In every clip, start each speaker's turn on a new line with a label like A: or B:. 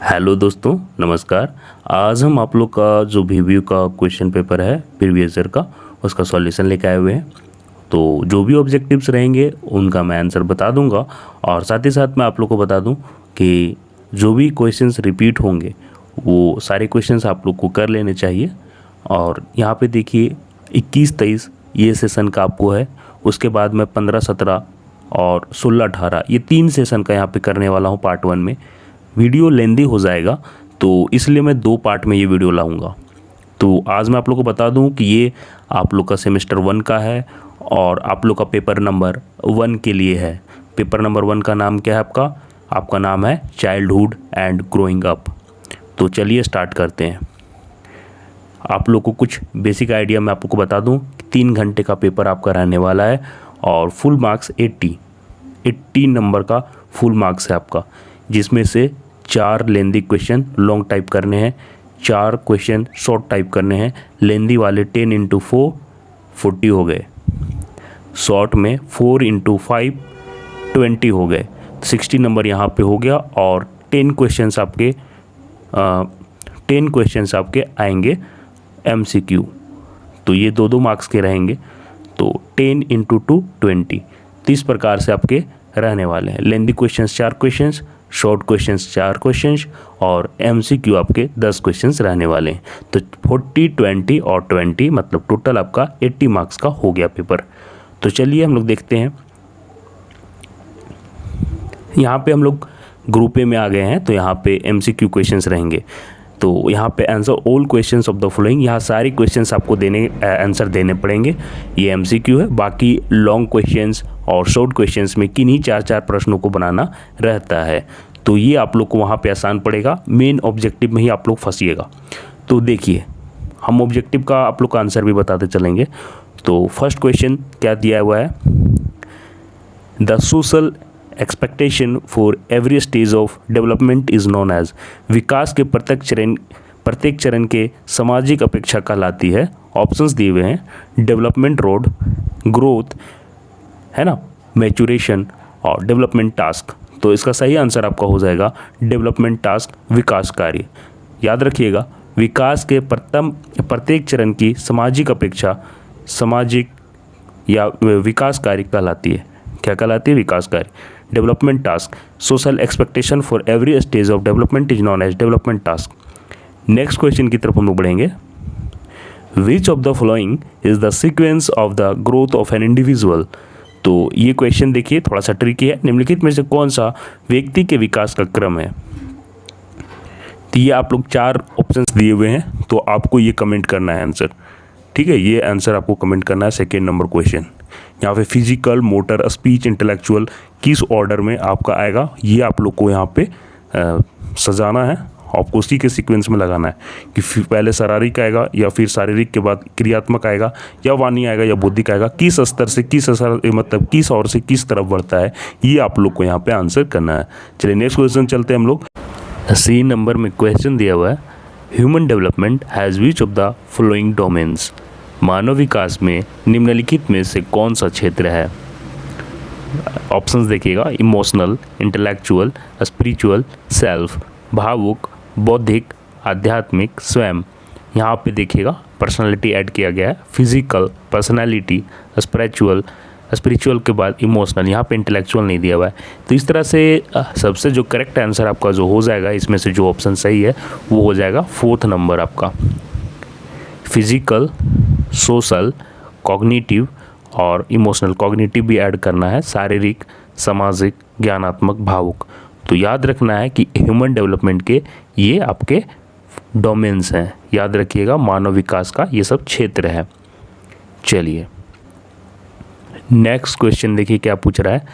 A: Hello दोस्तों, नमस्कार। आज हम आप लोग का जो VBU का क्वेश्चन पेपर है प्रीवियस ईयर का, उसका सॉल्यूशन लेके आए हुए हैं। तो जो भी ऑब्जेक्टिव्स रहेंगे उनका मैं आंसर बता दूंगा, और साथ ही साथ मैं आप लोग को बता दूं कि जो भी क्वेश्चंस रिपीट होंगे वो सारे क्वेश्चंस आप लोग को कर लेने चाहिए। और यहाँ पे देखिए 21-23 ये सेशन का आपको है, उसके बाद मैं 15-17 और 16-18 ये 3 सेशन का यहाँ पे करने वाला हूँ पार्ट 1 में। वीडियो लेंदी हो जाएगा तो इसलिए मैं 2 पार्ट में ये वीडियो लाऊंगा। तो आज मैं आप लोग को बता दूं कि ये आप लोग का सेमेस्टर 1 का है और आप लोग का पेपर नंबर 1 के लिए है। पेपर नंबर 1 का नाम क्या है आपका नाम है चाइल्डहुड एंड ग्रोइंग अप। तो चलिए स्टार्ट करते हैं। आप लोग को कुछ बेसिक आइडिया मैं आप लोग को बता दूं कि 3 घंटे का पेपर आपका रहने वाला है और फुल मार्क्स 80 नंबर का फुल मार्क्स है आपका, जिसमें से 4 लेंदी क्वेश्चन लॉन्ग टाइप करने हैं, 4 क्वेश्चन शॉर्ट टाइप करने हैं। लेंदी वाले 10 × 4 40 हो गए, शॉर्ट में 4 × 5 20 हो गए, 60 नंबर यहाँ पे हो गया। और 10 क्वेश्चंस आपके आएंगे MCQ। तो ये 2-2 मार्क्स के रहेंगे, तो 10 × 2 20, 30 प्रकार से आपके रहने वाले हैं। Lengthy questions 4 questions, short questions 4 questions और MCQ आपके 10 क्वेश्चंस रहने वाले हैं। तो 40, 20 और 20 मतलब टोटल आपका 80 मार्क्स का हो गया पेपर। तो चलिए हम लोग देखते हैं। यहाँ पे हम लोग ग्रुप ए में आ गए हैं, तो यहाँ पे MCQ क्वेश्चंस रहेंगे। तो यहाँ पे answer all questions of the following, यहाँ सारे क्वेश्चंस आपको आंसर देने पड़ेंगे। ये MCQ है। बाकी लॉन्ग क्वेश्चंस और शॉर्ट क्वेश्चंस में किन्हीं 4-4 प्रश्नों को बनाना रहता है। तो ये आप लोग को वहाँ पे आसान पड़ेगा, मेन ऑब्जेक्टिव में ही आप लोग फंसिएगा। तो देखिए हम ऑब्जेक्टिव का आप लोग का आंसर भी बताते चलेंगे। तो फर्स्ट क्वेश्चन क्या दिया हुआ है, the social expectation for every stage of development is known as. विकास के प्रत्येक चरण के सामाजिक अपेक्षा कहलाती है। ऑप्शंस दिए हुए हैं, डेवलपमेंट रोड, ग्रोथ है ना, मैच्योरेशन और डेवलपमेंट टास्क। तो इसका सही आंसर आपका हो जाएगा डेवलपमेंट टास्क, विकास कार्य। याद रखिएगा, विकास के प्रत्येक चरण की सामाजिक अपेक्षा सामाजिक या विकास कार्य कहलाती है। क्या कहलाती है? विकास कार्य। Development task, social expectation for every stage of development is known as development task. Next question की तरफ हम लोग बढ़ेंगे। Which of the following is the sequence of the growth of an individual. तो ये क्वेश्चन देखिए थोड़ा सा ट्रिकी है। निम्नलिखित में से कौन सा व्यक्ति के विकास का क्रम है? तो ये आप लोग 4 ऑप्शंस दिए हुए हैं, तो आपको ये कमेंट करना है आंसर। ठीक है, ये आंसर आपको कमेंट करना है। सेकेंड नंबर क्वेश्चन यहाँ पे फिजिकल, मोटर, स्पीच, इंटेलेक्चुअल किस ऑर्डर में आपका आएगा, ये आप लोग को यहाँ पे सजाना है। आपको उसी के सीक्वेंस में लगाना है कि पहले शारीरिक आएगा या फिर शारीरिक के बाद क्रियात्मक आएगा या वाणी आएगा या बौद्धिक आएगा, किस स्तर से मतलब किस ओर से किस तरफ बढ़ता है, ये आप लोग को यहाँ पे आंसर करना है। चलिए नेक्स्ट क्वेश्चन चलते हैं हम लोग। C नंबर में क्वेश्चन दिया हुआ है, human development has which of the following domains. मानव विकास में निम्नलिखित में से कौन सा क्षेत्र है? ऑप्शंस देखिएगा, इमोशनल, इंटेलेक्चुअल, स्पिरिचुअल, सेल्फ, भावुक, बौद्धिक, आध्यात्मिक, स्वयं। यहाँ पे देखिएगा पर्सनालिटी ऐड किया गया है, फिजिकल, पर्सनालिटी, स्पिरिचुअल के बाद इमोशनल, यहाँ पे इंटेलेक्चुअल नहीं दिया हुआ है। तो इस तरह से सबसे जो करेक्ट आंसर आपका जो हो जाएगा, इसमें से जो ऑप्शन सही है वो हो जाएगा 4th नंबर आपका, फिजिकल, सोशल, कॉग्निटिव और इमोशनल। कॉग्निटिव भी ऐड करना है, शारीरिक, सामाजिक, ज्ञानात्मक, भावुक। तो याद रखना है कि ह्यूमन डेवलपमेंट के ये आपके डोमेन्स हैं। याद रखिएगा, मानव विकास का ये सब क्षेत्र है। चलिए नेक्स्ट क्वेश्चन देखिए क्या पूछ रहा है,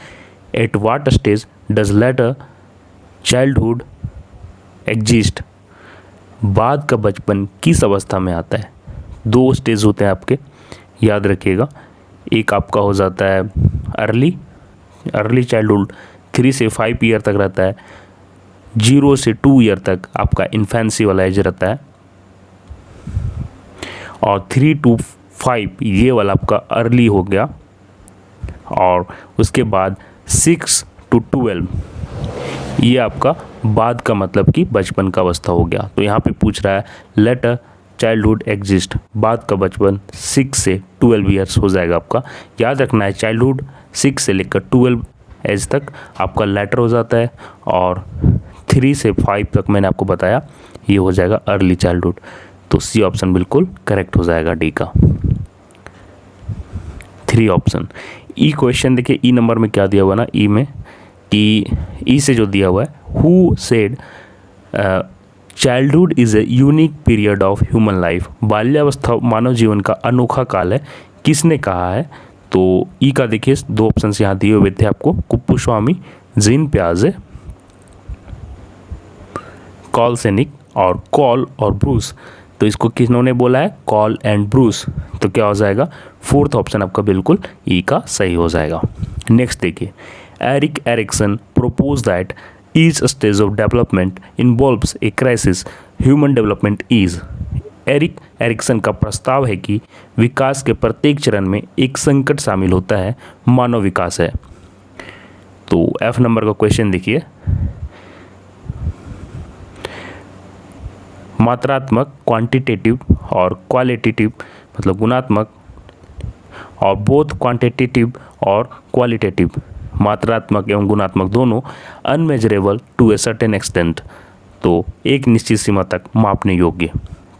A: at what stage does later childhood exist. बाद का बचपन किस अवस्था में आता है? 2 स्टेज होते हैं आपके, याद रखिएगा। एक आपका हो जाता है अर्ली चाइल्डहुड, 3 से 5 ईयर तक रहता है। 0 से 2 ईयर तक आपका इन्फेंसी वाला एज रहता है, और 3 to 5 ये वाला आपका अर्ली हो गया। और उसके बाद 6 to 12 ये आपका बाद का मतलब कि बचपन का अवस्था हो गया। तो यहाँ पे पूछ रहा है लेट अ चाइल्डहुड एग्जिस्ट, बाद का बचपन 6 से 12 ईयर्स हो जाएगा आपका। याद रखना है चाइल्डहुड 6 से लेकर 12 एज तक आपका लेटर हो जाता है, और 3 से 5 तक मैंने आपको बताया ये हो जाएगा अर्ली चाइल्डहुड। तो सी ऑप्शन बिल्कुल करेक्ट हो जाएगा डी का। 3 ऑप्शन। ई क्वेश्चन देखिए, ई नंबर में क्या दिया हुआ ना, ई में कि ई से जो दिया हुआ है who said childhood is a unique period of human life, बाल्यावस्था मानव जीवन का अनोखा काल है, किसने कहा है। तो ई का देखिए 2 ऑप्शन यहाँ दिए हुए थे आपको, कुप्पुस्वामी, जीन पियाजे, कॉल सेनिक और कॉल और ब्रूस। तो इसको किन्होंने बोला है, कॉल एंड ब्रूस। तो क्या हो जाएगा 4th ऑप्शन आपका बिल्कुल ई का सही हो जाएगा। नेक्स्ट देखिए, Erik Erikson propose that each stage of development involves a crisis, human development is. Erik Erikson का प्रस्ताव है कि विकास के प्रत्येक चरण में एक संकट शामिल होता है, मानव विकास है। तो F नंबर का क्वेश्चन देखिए, मात्रात्मक क्वांटिटेटिव और क्वालिटेटिव मतलब गुणात्मक, और बोथ क्वांटिटेटिव और क्वालिटेटिव मात्रात्मक एवं गुणात्मक दोनों, unmeasurable to a certain extent, तो एक निश्चित सीमा तक मापने योग्य।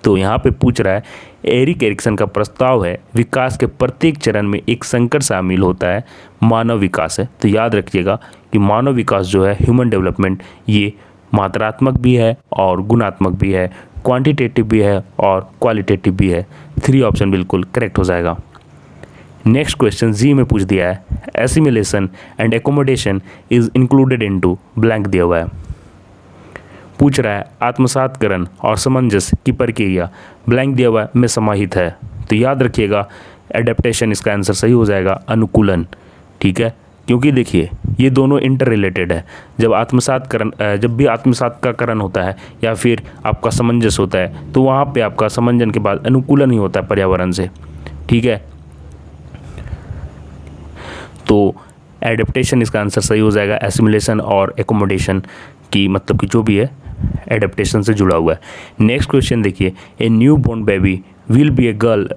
A: तो यहाँ पे पूछ रहा है एरिक एरिक्सन का प्रस्ताव है विकास के प्रत्येक चरण में एक संकट शामिल होता है, मानव विकास है। तो याद रखिएगा कि मानव विकास जो है ह्यूमन डेवलपमेंट, ये मात्रात्मक भी है और गुणात्मक भी है, क्वांटिटेटिव भी है और क्वालिटेटिव भी है। 3 ऑप्शन बिल्कुल करेक्ट हो जाएगा। नेक्स्ट क्वेश्चन जी में पूछ दिया है, assimilation and accommodation is included into blank दिया हुआ है। पूछ रहा है आत्मसातकरण और सामंजस्य की प्रक्रिया ब्लैंक दिया हुआ है में समाहित है। तो याद रखिएगा एडेप्टेशन इसका आंसर सही हो जाएगा, अनुकूलन। ठीक है, क्योंकि देखिए ये दोनों इंटर रिलेटेड है। जब भी आत्मसात का करण होता है या फिर आपका सामंजस्य होता है, तो वहाँ पे आपका समंजन के बाद अनुकूलन ही होता है पर्यावरण से। ठीक है, तो एडेप्टेशन इसका आंसर सही हो जाएगा। एसिमिलेशन और एकोमोडेशन की मतलब कि जो भी है एडेप्टेशन से जुड़ा हुआ है। नेक्स्ट क्वेश्चन देखिए, a new born baby will be a girl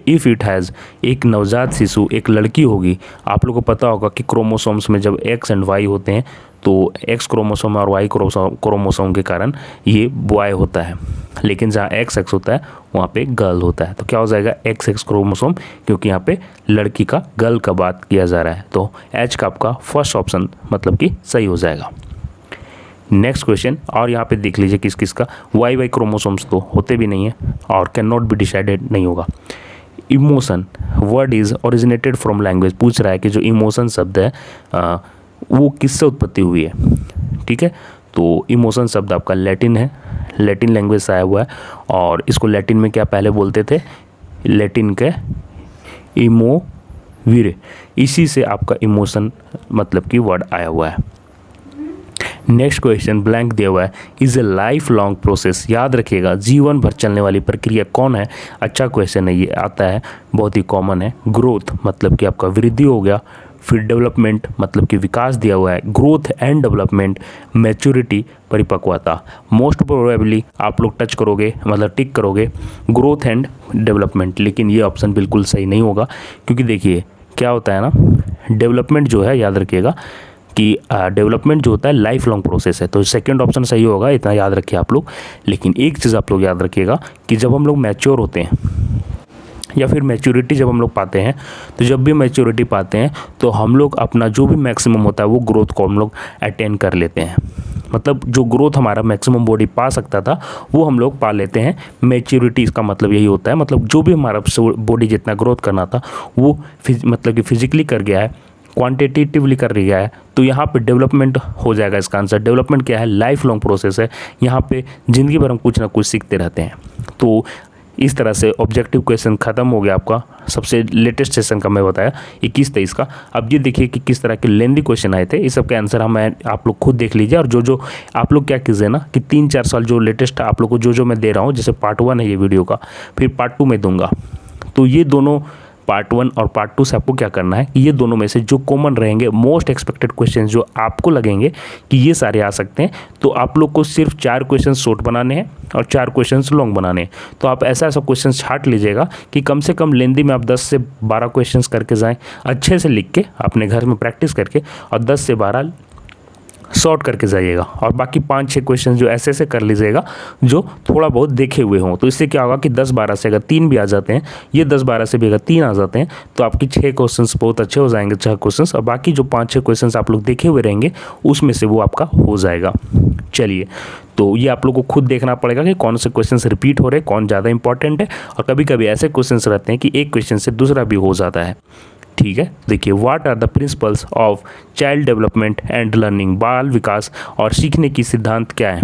A: if it has, एक नवजात शिशु एक लड़की होगी। आप लोगों को पता होगा कि क्रोमोसोम्स में जब एक्स एंड वाई होते हैं तो एक्स क्रोमोसोम और वाई क्रोमोसोम के कारण ये बॉय होता है, लेकिन जहाँ एक्स एक्स होता है वहाँ पे गर्ल होता है। तो क्या हो जाएगा एक्स एक्स क्रोमोसोम, क्योंकि यहाँ पे लड़की का गर्ल का बात किया जा रहा है। तो एच का आपका फर्स्ट ऑप्शन मतलब कि सही हो जाएगा। नेक्स्ट क्वेश्चन, और यहाँ पे देख लीजिए किस किस का वाई क्रोमोसोम्स तो होते भी नहीं है और कैन नॉट बी डिसाइडेड नहीं होगा। Emotion word is originated from language, पूछ रहा है कि जो इमोशन शब्द है वो किससे उत्पत्ति हुई है। ठीक है, तो इमोशन शब्द आपका लैटिन है, लैटिन लैंग्वेज से आया हुआ है, और इसको लैटिन में क्या पहले बोलते थे, लैटिन के इमोविरे, इसी से आपका इमोशन मतलब कि वर्ड आया हुआ है। नेक्स्ट क्वेश्चन ब्लैंक दिया हुआ है, is a life long process, याद रखिएगा जीवन भर चलने वाली प्रक्रिया कौन है। अच्छा क्वेश्चन है, ये आता है बहुत ही कॉमन है। ग्रोथ मतलब कि आपका वृद्धि हो गया, फिर डेवलपमेंट मतलब कि विकास दिया हुआ है, ग्रोथ एंड डेवलपमेंट, मैच्योरिटी परिपक्वता। मोस्ट प्रोबेबली आप लोग टच करोगे मतलब टिक करोगे ग्रोथ एंड डेवलपमेंट, लेकिन ये ऑप्शन बिल्कुल सही नहीं होगा, क्योंकि देखिए क्या होता है ना, डेवलपमेंट जो है याद रखिएगा कि डेवलपमेंट जो होता है लाइफ लॉन्ग प्रोसेस है। तो सेकंड ऑप्शन सही होगा, इतना याद रखिए आप लोग। लेकिन एक चीज़ आप लोग याद रखिएगा कि जब हम लोग मैच्योर होते हैं या फिर मैच्योरिटी जब हम लोग पाते हैं, तो जब भी मैच्योरिटी पाते हैं तो हम लोग अपना जो भी मैक्सिमम होता है वो ग्रोथ को हम लोग अटेन कर लेते हैं। मतलब जो ग्रोथ हमारा मैक्सिमम बॉडी पा सकता था वो हम लोग पा लेते हैं। मैच्योरिटी इसका मतलब यही होता है, मतलब जो भी हमारा बॉडी जितना ग्रोथ करना था वो मतलब कि फिजिकली कर गया है, क्वांटिटेटिवली कर गया है, तो यहाँ पे डेवलपमेंट हो जाएगा इसका आंसर। डेवलपमेंट क्या है, लाइफ लॉन्ग प्रोसेस है, यहाँ पे ज़िंदगी भर हम कुछ ना कुछ सीखते रहते हैं। तो इस तरह से ऑब्जेक्टिव क्वेश्चन ख़त्म हो गया आपका। सबसे लेटेस्ट सेशन का मैं बताया 21-23 का। अब ये देखिए कि किस तरह के लेंदी क्वेश्चन आए थे, इस सब के आंसर आप लोग खुद देख लीजिए। और जो आप लोग क्या कीजिए ना कि 3-4 साल जो लेटेस्ट आप लोग को जो मैं दे रहा हूँ, जैसे पार्ट 1 है ये वीडियो का, फिर पार्ट 2 में दूंगा, तो ये दोनों पार्ट 1 और पार्ट 2 से आपको क्या करना है कि ये दोनों में से जो कॉमन रहेंगे, मोस्ट एक्सपेक्टेड क्वेश्चन जो आपको लगेंगे कि ये सारे आ सकते हैं, तो आप लोग को सिर्फ 4 क्वेश्चन शॉर्ट बनाने हैं और 4 क्वेश्चन लॉन्ग बनाने हैं। तो आप ऐसा क्वेश्चन छांट लीजिएगा कि कम से कम लेंदी में आप 10 से 12 क्वेश्चन करके जाएँ, अच्छे से लिख के अपने घर में प्रैक्टिस करके, और 10 से 12 शॉर्ट करके जाइएगा, और बाकी 5-6 क्वेश्चन जो ऐसे कर लीजिएगा जो थोड़ा बहुत देखे हुए हों। तो इससे क्या होगा कि 10-12 से अगर 3 भी आ जाते हैं, ये 10-12 से भी अगर 3 आ जाते हैं, तो आपकी 6 क्वेश्चंस बहुत अच्छे हो जाएंगे, 6 क्वेश्चंस, और बाकी जो 5-6 क्वेश्चंस आप लोग देखे हुए रहेंगे उसमें से वो आपका हो जाएगा। चलिए, तो ये आप लोग को खुद देखना पड़ेगा कि कौन से क्वेश्चंस रिपीट हो रहे हैं, कौन ज़्यादा इंपॉर्टेंट है, और कभी कभी ऐसे क्वेश्चंस रहते हैं कि एक क्वेश्चन से दूसरा भी हो जाता है। ठीक है, देखिए, what are the principles of child development and learning, बाल विकास और सीखने की सिद्धांत क्या है।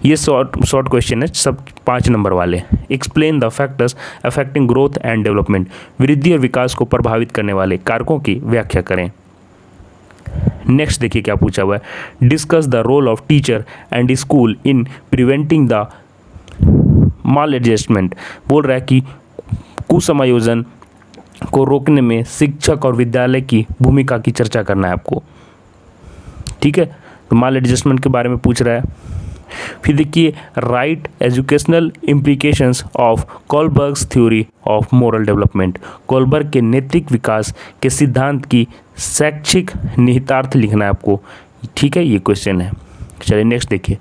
A: ये शॉर्ट क्वेश्चन है, सब 5 नंबर वाले। Explain the factors affecting growth and development, वृद्धि और विकास को प्रभावित करने वाले कारकों की व्याख्या करें। नेक्स्ट देखिए क्या पूछा हुआ है, discuss the role of teacher and school in preventing the maladjustment. बोल रहा है कि कुसमायोजन को रोकने में शिक्षक और विद्यालय की भूमिका की चर्चा करना है आपको। ठीक है, तो माल एडजस्टमेंट के बारे में पूछ रहा है। फिर देखिए, right educational implications of Kohlberg's theory of moral development, Kohlberg के नैतिक विकास के सिद्धांत की शैक्षिक निहितार्थ लिखना है आपको। ठीक है, ये क्वेश्चन है। चलिए नेक्स्ट देखिए,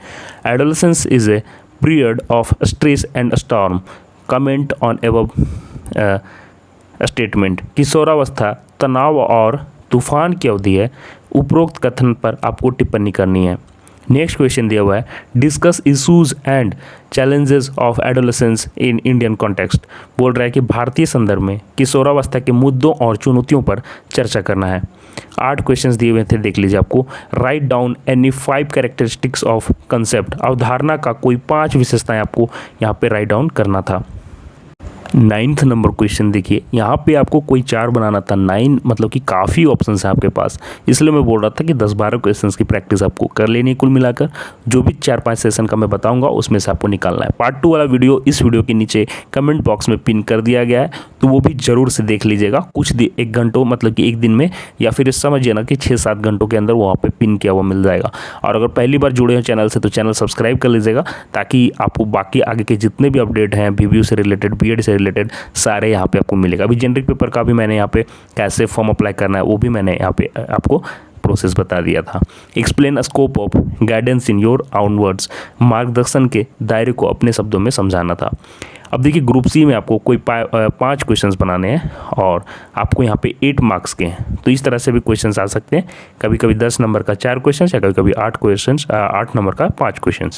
A: adolescence is a period of stress and storm, comment on above statement. किशोरावस्था तनाव और तूफान की अवधि है, उपरोक्त कथन पर आपको टिप्पणी करनी है। नेक्स्ट क्वेश्चन दिया हुआ है, discuss issues and challenges of adolescence in Indian context. बोल रहा है कि भारतीय संदर्भ में किशोरावस्था के मुद्दों और चुनौतियों पर चर्चा करना है। 8 क्वेश्चंस दिए हुए थे, देख लीजिए आपको। Write down any 5 characteristics of concept, अवधारणा का कोई 5 विशेषताएं आपको यहाँ पे राइट डाउन करना था। 9th नंबर क्वेश्चन देखिए, यहाँ पे आपको कोई 4 बनाना था। 9 मतलब कि काफ़ी ऑप्शन है आपके पास, इसलिए मैं बोल रहा था कि 10-12 क्वेश्चंस की प्रैक्टिस आपको कर लेनी है। कुल मिलाकर जो भी 4-5 सेशन का मैं बताऊंगा उसमें से आपको निकालना है। पार्ट 2 वाला वीडियो इस वीडियो के नीचे कमेंट बॉक्स में पिन कर दिया गया है, तो वो भी ज़रूर से देख लीजिएगा। कुछ 1 घंटों मतलब कि एक दिन में, या फिर समझिए ना कि 6-7 घंटों के अंदर वहाँ पर पिन किया हुआ मिल जाएगा। और अगर पहली बार जुड़े हैं चैनल से तो चैनल सब्सक्राइब कर लीजिएगा, ताकि आपको बाकी आगे के जितने भी अपडेट हैं BBU से रिलेटेड, BEd से रिलेटेड, सारे यहाँ पे आपको मिलेगा। अभी जेनरिक पेपर का भी मैंने यहाँ पे कैसे फॉर्म अप्लाई करना है वो भी मैंने यहाँ पे आपको प्रोसेस बता दिया था। Explain scope of guidance in your own words, मार्गदर्शन के दायरे को अपने शब्दों में समझाना था। अब देखिए, ग्रुप सी में आपको कोई 5 क्वेश्चंस बनाने हैं और आपको यहाँ पे 8 मार्क्स के हैं। तो इस तरह से भी क्वेश्चंस आ सकते हैं, कभी कभी 10 नंबर का 4 क्वेश्चन, या कभी कभी 8 नंबर का 5 question.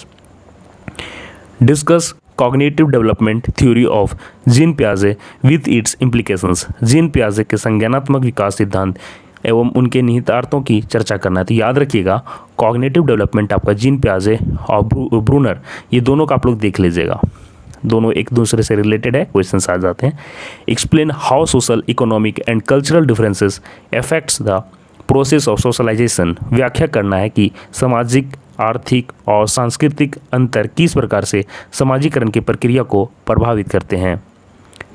A: Discuss cognitive development theory of gene पियाजे with its implications, gene पियाजे के संज्ञानात्मक विकास सिद्धांत एवं उनके निहितार्थों की चर्चा करना है। तो याद रखिएगा, कॉग्निटिव डेवलपमेंट आपका जीन पियाजे और ब्रूनर, ये दोनों का आप लोग देख लीजिएगा, दोनों एक दूसरे से रिलेटेड है, क्वेश्चंस आ जाते हैं। Explain how social, economic and cultural differences affects the process of socialisation, व्याख्या करना है कि सामाजिक, आर्थिक और सांस्कृतिक अंतर किस प्रकार से समाजीकरण की प्रक्रिया को प्रभावित करते हैं।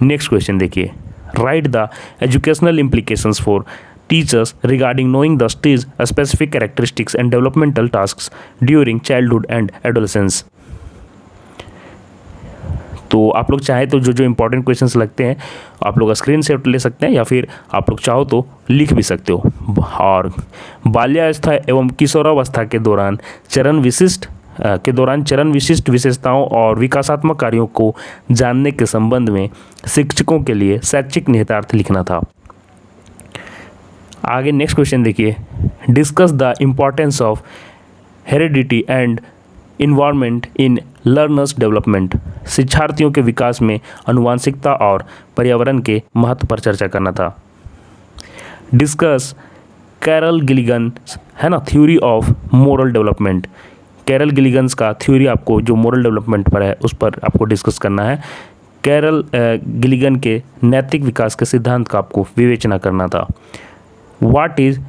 A: नेक्स्ट क्वेश्चन देखिए, right the educational implications for teachers regarding knowing the stage specific characteristics and developmental tasks during childhood and adolescence. तो आप लोग चाहे तो जो इंपॉर्टेंट क्वेश्चंस लगते हैं आप लोग स्क्रीन शॉट ले सकते हैं, या फिर आप लोग चाहो तो लिख भी सकते हो। और बाल्यावस्था एवं किशोरावस्था के दौरान चरण विशिष्ट विशेषताओं और विकासात्मक कार्यों को जानने के संबंध में शिक्षकों के लिए शैक्षिक निहितार्थ लिखना था। आगे नेक्स्ट क्वेश्चन देखिए, discuss the importance of heredity and environment in learners development, शिक्षार्थियों के विकास में आनुवंशिकता और पर्यावरण के महत्व पर चर्चा करना था। डिस्कस कैरल गिलिगन है ना theory of moral development, Carol Gilligan's का थ्योरी आपको जो मोरल डेवलपमेंट पर है उस पर आपको डिस्कस करना है। कैरल गिलिगन के नैतिक विकास के सिद्धांत का आपको विवेचना करना था। What is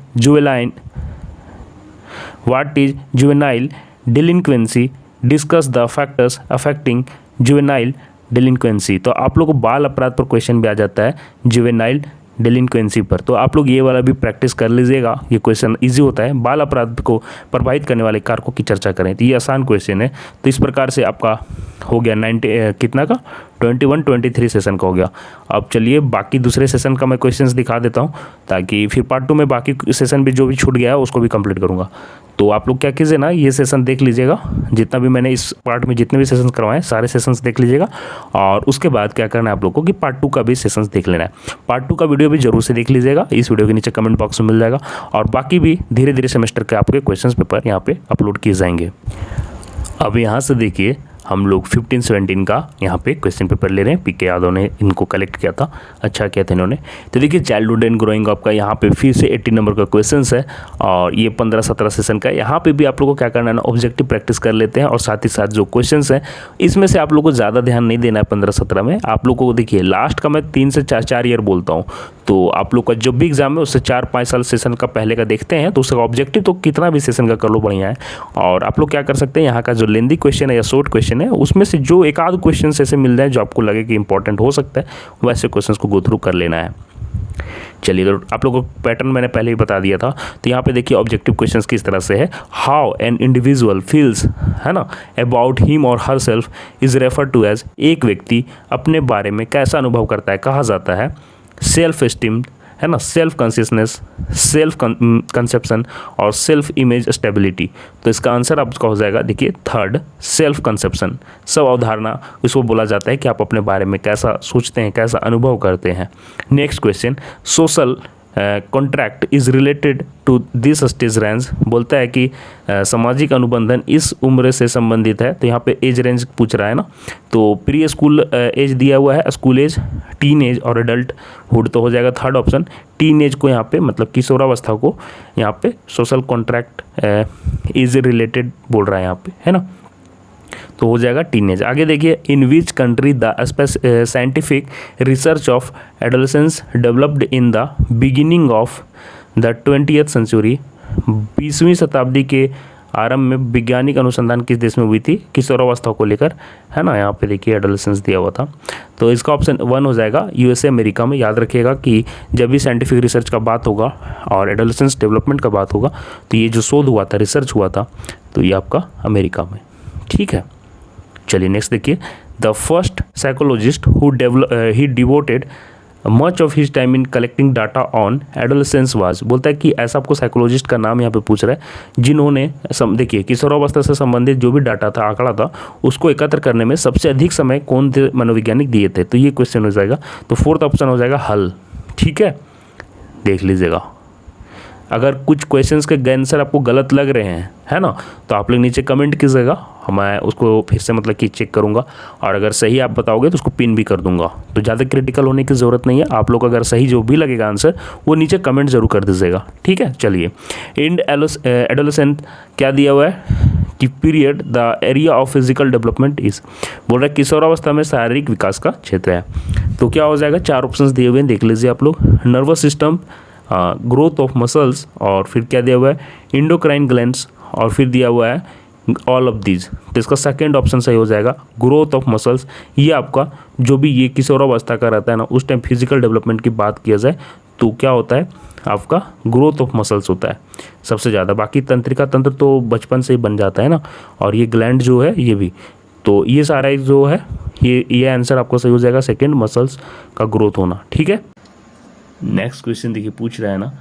A: juvenile delinquency, discuss the factors affecting juvenile डेलिंक्वेंसी, तो आप लोग को बाल अपराध पर क्वेश्चन भी आ जाता है, जुवेनाइल डेलिंक्वेंसी पर, तो आप लोग ये वाला भी प्रैक्टिस कर लीजिएगा। ये क्वेश्चन इजी होता है, बाल अपराध को प्रभावित करने वाले कारकों की चर्चा करें, तो ये आसान क्वेश्चन है। तो इस प्रकार से आपका हो गया 90 कितना का 21 23 सेशन का हो गया। अब चलिए बाकी दूसरे सेशन का मैं क्वेश्चंस दिखा देता हूँ, ताकि फिर पार्ट 2 में बाकी सेशन भी जो भी छूट गया है उसको भी कंप्लीट करूँगा। तो आप लोग क्या कीजिए ना, ये सेशन देख लीजिएगा, जितना भी मैंने इस पार्ट में जितने भी सेशंस करवाए सारे सेशंस देख लीजिएगा, और उसके बाद क्या करना है आप लोग को कि पार्ट 2 का भी सेशंस देख लेना है। पार्ट 2 का वीडियो भी जरूर से देख लीजिएगा, इस वीडियो के नीचे कमेंट बॉक्स में मिल जाएगा, और बाकी भी धीरे धीरे सेमेस्टर के आपके क्वेश्चन पेपर यहाँ पे अपलोड किए जाएंगे। अब यहाँ से देखिए हम लोग 15-17 का यहाँ पे क्वेश्चन पेपर ले रहे हैं। पीके यादव ने इनको कलेक्ट किया था, अच्छा किया था इन्होंने। तो देखिए चाइल्डहुड एंड ग्रोइंग अप का यहाँ पे फिर से 80 नंबर का क्वेश्चन है, और ये 15-17 सेशन का। यहाँ पे भी आप लोगों को क्या करना है ना, ऑब्जेक्टिव प्रैक्टिस कर लेते हैं, और साथ ही साथ जो क्वेश्चन है इसमें से आप लोग को ज़्यादा ध्यान नहीं देना है 15-17 में। आप लोग को देखिए लास्ट का मैं 3 से 4 ईयर बोलता हूँ, तो आप लोग का जब भी एग्जाम है उससे 4-5 साल सेशन का पहले का देखते हैं, तो उसका ऑब्जेक्टिव तो कितना भी सेशन का कर लो बढ़िया है। और आप लोग क्या कर सकते हैं, यहाँ का जो लेंदी क्वेश्चन है या शॉर्ट क्वेश्चन है उसमें से जो एक आध क्वेश्चन ऐसे मिल जाए जो आपको लगे कि इंपॉर्टेंट हो सकता है, वैसे क्वेश्चंस को गो थ्रू कर लेना है। चलिए, तो आप लोगों को पैटर्न मैंने पहले ही बता दिया था। तो यहाँ पे देखिए ऑब्जेक्टिव क्वेश्चंस किस तरह से है। हाउ एन इंडिविजुअल फील्स, है ना, अबाउट हिम और herself is refer to as, एक व्यक्ति अपने बारे में कैसा अनुभव करता है कहा जाता है। सेल्फ एस्टीम, है ना, सेल्फ कॉन्शियसनेस, सेल्फ कंसेप्शन और सेल्फ इमेज स्टेबिलिटी। तो इसका आंसर आपका हो जाएगा देखिए थर्ड, सेल्फ कंसेप्शन। सब अवधारणा इसको बोला जाता है कि आप अपने बारे में कैसा सोचते हैं, कैसा अनुभव करते हैं। Next question, social contract is related to this stage range, बोलता है कि सामाजिक अनुबंधन इस उम्र से संबंधित है। तो यहाँ पे एज रेंज पूछ रहा है ना, तो प्री स्कूल एज दिया हुआ है, स्कूल एज, टीन एज और एडल्ट हुड, तो हो जाएगा थर्ड ऑप्शन। टीन एज को यहाँ पे मतलब किशोरावस्था को यहाँ पे सोशल कॉन्ट्रैक्ट इज रिलेटेड बोल रहा है यहाँ पे, है ना, तो हो जाएगा टीनेज। आगे देखिए, in which country the scientific research of adolescence developed in the beginning of the 20th century, 20वीं शताब्दी के आरंभ में वैज्ञानिक अनुसंधान किस देश में हुई थी किशोरावस्था को लेकर, है ना। यहाँ पे देखिए एडोलेसेंस दिया हुआ था, तो इसका ऑप्शन 1 हो जाएगा यूएसए अमेरिका में। याद रखिएगा कि जब भी साइंटिफिक रिसर्च का बात होगा और एडोलेसेंस डेवलपमेंट का बात होगा, तो ये जो शोध हुआ था, रिसर्च हुआ था, तो ये आपका अमेरिका में, ठीक है। चलिए नेक्स्ट देखिए, the first psychologist he devoted much of his time in collecting data on adolescence was, बोलता है कि ऐसा आपको साइकोलॉजिस्ट का नाम यहाँ पे पूछ रहा है जिन्होंने देखिए किशोरावस्था से संबंधित जो भी डाटा था, आंकड़ा था, उसको एकत्र करने में सबसे अधिक समय कौन थे मनोवैज्ञानिक दिए थे। तो ये क्वेश्चन हो जाएगा, तो फोर्थ ऑप्शन हो जाएगा हल, ठीक है, देख लीजिएगा। अगर कुछ क्वेश्चंस के आंसर आपको गलत लग रहे हैं, है ना, तो आप लोग नीचे कमेंट कीजिएगा, मैं उसको फिर से मतलब कि चेक करूंगा, और अगर सही आप बताओगे तो उसको पिन भी कर दूंगा। तो ज़्यादा क्रिटिकल होने की ज़रूरत नहीं है, आप लोग अगर सही जो भी लगेगा आंसर वो नीचे कमेंट जरूर कर दीजिएगा, ठीक है। चलिए, इन एडोलेसेंट क्या दिया हुआ है कि period the area of physical development is, बोल रहा है किशोरावस्था में शारीरिक विकास का क्षेत्र है। तो क्या हो जाएगा, 4 ऑप्शन दिए हुए हैं, देख लीजिए आप लोग। Nervous system, growth of muscles, और फिर क्या दिया हुआ है इंडोक्राइन ग्लैंड्स, और फिर दिया हुआ है ऑल ऑफ दीज। तो इसका सेकंड ऑप्शन सही हो जाएगा, ग्रोथ ऑफ मसल्स। ये आपका जो भी ये किशोरावस्था का रहता है ना, उस टाइम फिजिकल डेवलपमेंट की बात किया जाए तो क्या होता है आपका ग्रोथ ऑफ मसल्स होता है सबसे ज़्यादा। बाकी तंत्रिका तंत्र तो बचपन से ही बन जाता है ना, और ये ग्लैंड जो है ये भी, तो ये सारा जो है ये आंसर आपको सही हो जाएगा, सेकेंड मसल्स का ग्रोथ होना, ठीक है। नेक्स्ट क्वेश्चन देखिए पूछ रहा है ना,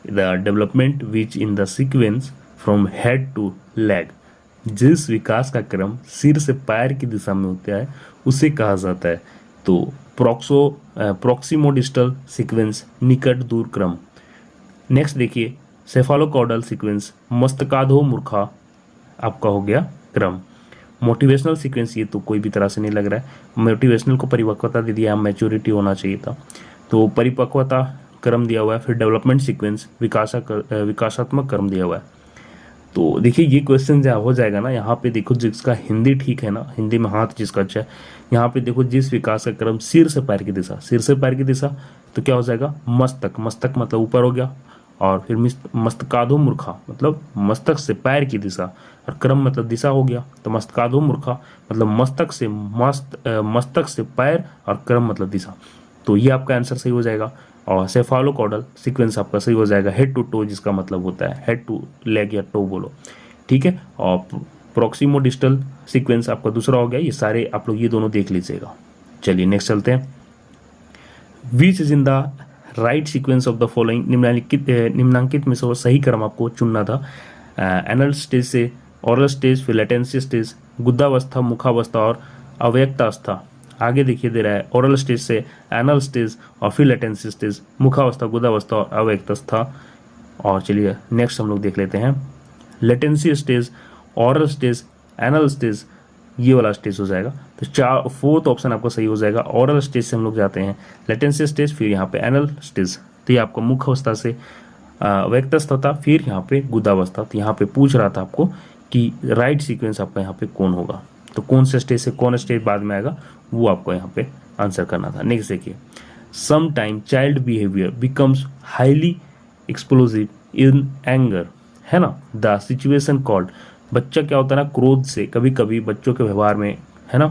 A: the development which in the sequence from head to leg, जिस विकास का क्रम सिर से पैर की दिशा में होता है उसे कहा जाता है। तो प्रॉक्सिमोडिस्टल सीक्वेंस, निकट दूर क्रम। नेक्स्ट देखिए, सेफालोकॉर्डल सीक्वेंस, मस्तकाधो मूर्खा आपका हो गया क्रम। मोटिवेशनल सीक्वेंस, ये तो कोई भी तरह से नहीं लग रहा है, मोटिवेशनल को परिपक्वता दे दिया, मैच्योरिटी होना चाहिए था, तो परिपक्वता क्रम दिया हुआ है। फिर डेवलपमेंट सीक्वेंस, विकासात्मक क्रम दिया हुआ है। तो देखिए ये क्वेश्चन जो हो जाएगा ना, यहाँ पे देखो जिसका हिंदी ठीक है ना, हिंदी में हाथ जिसका अच्छा है, यहाँ पे देखो जिस विकास का क्रम सिर से पैर की दिशा, सिर से पैर की दिशा, तो क्या हो जाएगा मस्तक, मस्तक मतलब ऊपर हो गया, और फिर मस्तकाधो मूर्खा मतलब मस्तक से पैर की दिशा, और क्रम मतलब दिशा हो गया। तो मस्तकाधो मूर्खा मतलब मस्तक से पैर, और क्रम मतलब दिशा। तो ये आपका आंसर सही हो जाएगा। और सेफालोकॉडल सीक्वेंस आपका सही हो जाएगा, हेड टू टो जिसका मतलब होता है हेड टू लेग या टो बोलो, ठीक है। और प्रोक्सीमो डिस्टल सीक्वेंस आपका दूसरा हो गया। ये सारे आप लोग ये दोनों देख लीजिएगा। चलिए नेक्स्ट चलते हैं। Which is in the right sequence of the following, निम्नांकित में से वो सही क्रम आपको चुनना था। एनल स्टेज से ओरल स्टेज, फिर लेटेंसी स्टेज, गुद्धावस्था, मुखावस्था और अव्यक्तावस्था। आगे देखिए दे रहा है ओरल स्टेज से एनल स्टेज और फिर लेटेंसी स्टेज, मुखावस्था, गुद्धावस्था और अव्यक्तावस्था। और चलिए नेक्स्ट हम लोग देख लेते हैं। Latency stage, oral stage, anal stage, ये वाला स्टेज हो जाएगा। तो फोर्थ ऑप्शन आपका सही हो जाएगा। ओरल स्टेज से हम लोग जाते हैं लेटेंसी स्टेज, फिर यहाँ पे एनल स्टेज। तो ये आपका मुख्य अवस्था से व्यक्तस्थ था, फिर यहाँ पे गुदावस्था। तो यहाँ पे पूछ रहा था आपको कि राइट सीक्वेंस आपका यहाँ पे कौन होगा, तो कौन से स्टेज से कौन स्टेज बाद में आएगा वो आपको यहाँ पे आंसर करना था। नेक्स्ट देखिए, some time child behaviour becomes highly explosive in anger, है ना, द सिचुएशन कॉल्ड। बच्चा क्या होता है ना, क्रोध से कभी कभी बच्चों के व्यवहार में, है ना,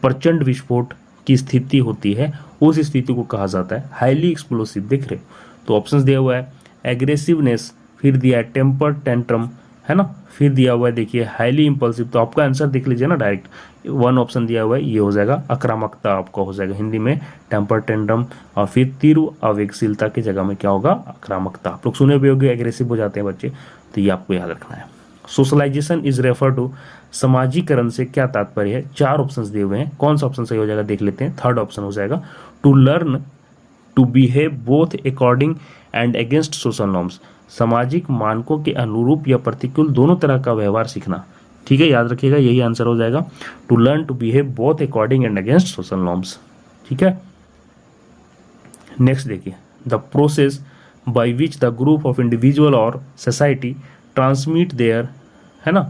A: प्रचंड विस्फोट की स्थिति होती है, उस स्थिति को कहा जाता है हाईली एक्सप्लोसिव। देख रहे हो तो ऑप्शंस दिया हुआ है एग्रेसिवनेस, फिर दिया है टेम्पर टेंट्रम, है ना, फिर दिया हुआ है देखिए हाईली इंपल्सिव। तो आपका आंसर देख लीजिए ना डायरेक्ट, वन ऑप्शन दिया हुआ है ये हो जाएगा आक्रामकता, आपका हो जाएगा हिंदी में टेम्पर टेंट्रम, और फिर तीव्र आवेगशीलता की जगह में क्या होगा, आक्रामकता। आप लोग सुने भी होंगे एग्रेसिव हो जाते हैं बच्चे, तो ये आपको याद रखना है। सोशलाइजेशन इज रेफर टू, समाजीकरण से क्या तात्पर्य है। चार ऑप्शंस दिए हुए हैं, कौन सा ऑप्शन सही हो जाएगा देख लेते हैं। थर्ड ऑप्शन हो जाएगा to learn to behave both according and against social norms, सामाजिक मानकों के अनुरूप या प्रतिकूल दोनों तरह का व्यवहार सीखना। ठीक है, याद रखिएगा यही आंसर हो जाएगा, to learn to behave both according and against social norms. ठीक है, नेक्स्ट देखिए, the process by which the group of individual और सोसाइटी ट्रांसमिट देयर, है ना,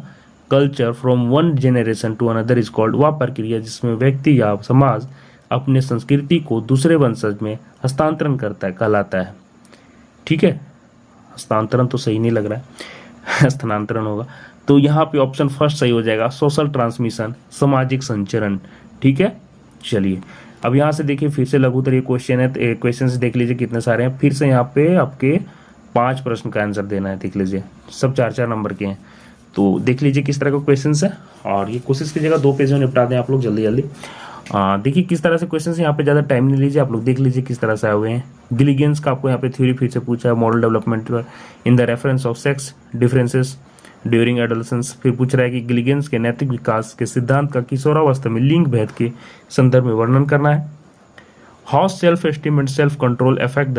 A: culture from one generation to another is called. वह प्रक्रिया जिसमें व्यक्ति या समाज अपने संस्कृति को दूसरे वंशज में हस्तांतरण करता है कहलाता है। ठीक है, हस्तांतरण तो सही नहीं लग रहा है स्थानांतरण होगा। तो यहाँ पे ऑप्शन फर्स्ट सही हो जाएगा, सोशल ट्रांसमिशन, सामाजिक संचरण। ठीक है, चलिए अब यहाँ से देखिए फिर से लघुत्तरीय क्वेश्चन है, क्वेश्चन देख लीजिए कितने सारे हैं। फिर से यहाँ पे आपके 5 प्रश्न का आंसर देना है, देख लीजिए सब 4-4 नंबर के हैं। तो देख लीजिए किस तरह का क्वेश्चन है, और ये कोशिश कीजिएगा 2 पेज में निपटा दें आप लोग जल्दी जल्दी। देखिए किस तरह से क्वेश्चन है, यहाँ पे ज़्यादा टाइम नहीं लीजिए, आप लोग देख लीजिए किस तरह से आए हुए हैं। गिलिगेंस का आपको यहाँ पे थ्योरी फिर से पूछा है, moral development in the reference of sex differences during adolescence. फिर पूछ रहा है कि गिलिगेंस के नैतिक विकास के सिद्धांत का किशोरावस्था में लिंग भेद के संदर्भ में वर्णन करना है। How self esteem and self control affect the